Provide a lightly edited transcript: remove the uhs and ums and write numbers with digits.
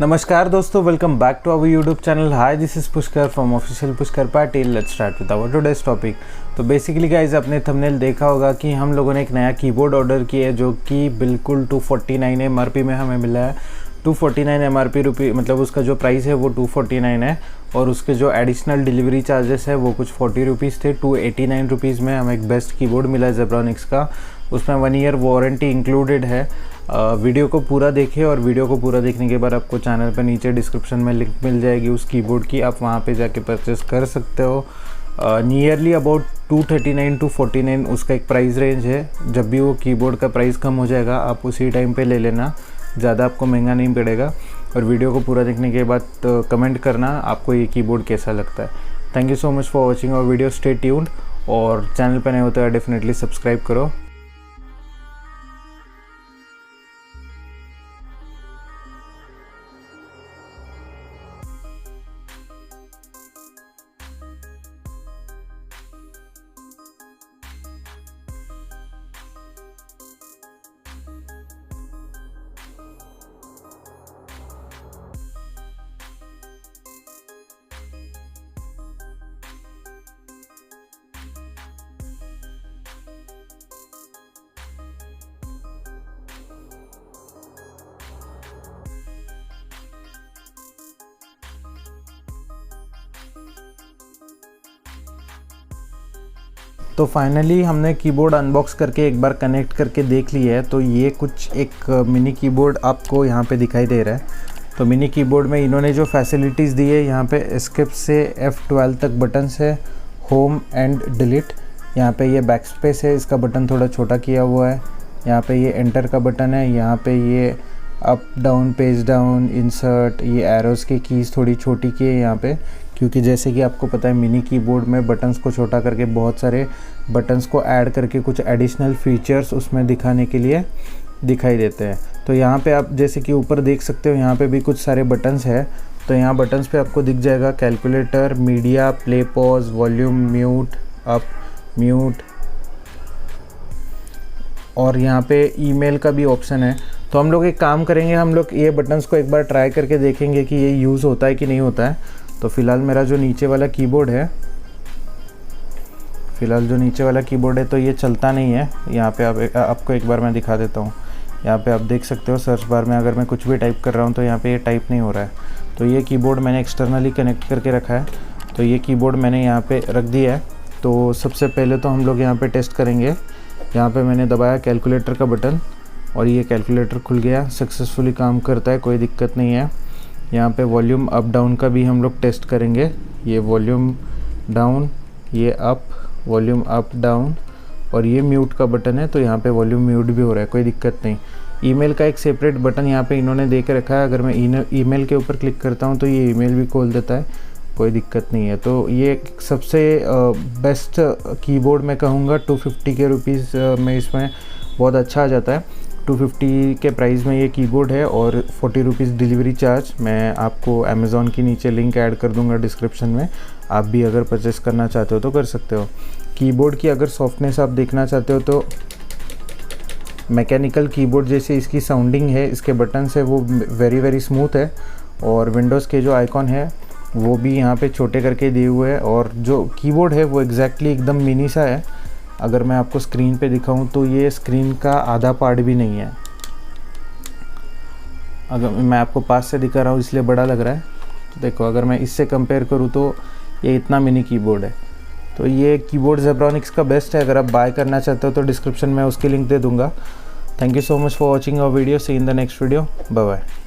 नमस्कार दोस्तों, welcome back to our YouTube channel. Hi, this is Pushkar from official Pushkar Patil. Let's start with our today's topic. तो basically guys, आपने thumbnail देखा होगा कि हम लोगों ने एक नया कीबोर्ड ऑर्डर किया है जो कि बिल्कुल 249 MRP में हमें मिला है। 249 MRP रुपी, मतलब उसका जो प्राइस है वो 249 है और उसके जो एडिशनल डिलीवरी चार्जेस है वो कुछ 40 रुपीज़ थे। 289 रुपीज़ में हमें एक बेस्ट कीबोर्ड मिला है जेब्रॉनिक्स का। उसमें 1 ईयर वारंटी इंक्लूडेड है। वीडियो को पूरा देखें और वीडियो को पूरा देखने के बाद आपको चैनल पर नीचे डिस्क्रिप्शन में लिंक मिल जाएगी उस कीबोर्ड की, आप वहाँ पे जाके परचेस कर सकते हो। नियरली अबाउट 239 to 49 उसका एक प्राइस रेंज है। जब भी वो कीबोर्ड का प्राइस कम हो जाएगा आप उसी टाइम पे ले लेना, ज़्यादा आपको महंगा नहीं पड़ेगा। और वीडियो को पूरा देखने के बाद कमेंट करना आपको ये कीबोर्ड कैसा लगता है। Thank you so much for watching our video. Stay tuned और चैनल पर नए हो तो डेफिनेटली सब्सक्राइब करो। तो फाइनली हमने कीबोर्ड अनबॉक्स करके एक बार कनेक्ट करके देख लिया है। तो ये कुछ एक मिनी कीबोर्ड आपको यहाँ पे दिखाई दे रहा है। तो मिनी कीबोर्ड में इन्होंने जो फैसिलिटीज़ दी है, यहाँ पे एस्केप से F12 तक बटन्स है, होम एंड डिलीट। यहाँ पे ये बैक स्पेस है, इसका बटन थोड़ा छोटा किया हुआ है। यहाँ पे ये एंटर का बटन है, यहाँ पे ये up down, page down, insert, ये एरोज़ की कीज़ थोड़ी छोटी की है यहाँ पे, क्योंकि जैसे कि आपको पता है मिनी कीबोर्ड में बटन्स को छोटा करके बहुत सारे बटन्स को ऐड करके कुछ एडिशनल फीचर्स उसमें दिखाने के लिए दिखाई देते हैं। तो यहाँ पे आप जैसे कि ऊपर देख सकते हो, यहाँ पे भी कुछ सारे बटन्स है। तो यहाँ बटन्स पे आपको दिख जाएगा calculator, media, play, pause, volume, mute, up, mute, और यहाँ पे ईमेल का भी ऑप्शन है। तो हम लोग एक काम करेंगे, हम लोग ये बटन्स को एक बार ट्राई करके देखेंगे कि ये यूज़ होता है कि नहीं होता है। तो फ़िलहाल मेरा जो नीचे वाला कीबोर्ड है, तो ये चलता नहीं है। यहाँ पे आपको एक बार मैं दिखा देता हूँ। यहाँ पे आप देख सकते हो सर्च बार में अगर मैं कुछ भी टाइप कर रहा हूँ तो यहाँ पे ये टाइप नहीं हो रहा है। तो ये कीबोर्ड मैंने एक्सटर्नली कनेक्ट करके रखा है। तो ये कीबोर्ड मैंने यहाँ पे रख दिया है। तो सबसे पहले तो हम लोग यहाँ पे टेस्ट करेंगे। यहाँ पे मैंने दबाया कैलकुलेटर का बटन और ये कैलकुलेटर खुल गया, सक्सेसफुली काम करता है, कोई दिक्कत नहीं है। यहाँ पे वॉल्यूम अप डाउन का भी हम लोग टेस्ट करेंगे। ये वॉल्यूम डाउन, ये अप, वॉल्यूम अप डाउन, और ये म्यूट का बटन है। तो यहाँ पे वॉल्यूम म्यूट भी हो रहा है, कोई दिक्कत नहीं। ईमेल का एक सेपरेट बटन यहाँ पे इन्होंने दे के रखा है। अगर मैं ईमेल के ऊपर क्लिक करता हूँ तो ये ईमेल भी खोल देता है, कोई दिक्कत नहीं है। तो ये सबसे बेस्ट कीबोर्ड मैं कहूँगा। 250 के रुपीज़ में इसमें बहुत अच्छा आ जाता है। 250 के प्राइस में ये कीबोर्ड है और 40 रुपीज़ डिलीवरी चार्ज। मैं आपको अमेज़ॉन की नीचे लिंक ऐड कर दूंगा डिस्क्रिप्शन में, आप भी अगर परचेस करना चाहते हो तो कर सकते हो। कीबोर्ड की अगर सॉफ्टनेस आप देखना चाहते हो तो मैकेनिकल कीबोर्ड जैसे इसकी साउंडिंग है, इसके बटन्स है वो वेरी स्मूथ है। और विंडोज़ के जो आइकॉन है वो भी यहाँ पे छोटे करके दिए हुए हैं। और जो कीबोर्ड है वो एग्जैक्टली एकदम मिनी सा है। अगर मैं आपको स्क्रीन पे दिखाऊं तो ये स्क्रीन का आधा पार्ट भी नहीं है। अगर मैं आपको पास से दिखा रहा हूँ इसलिए बड़ा लग रहा है। तो देखो, अगर मैं इससे कंपेयर करूँ तो ये इतना मिनी कीबोर्ड है। तो ये कीबोर्ड जेब्रॉनिक्स का बेस्ट है। अगर आप बाय करना चाहते हो तो डिस्क्रिप्शन में उसकी लिंक दे दूँगा। Thank you so much for watching our video. See in the next video. Bye bye.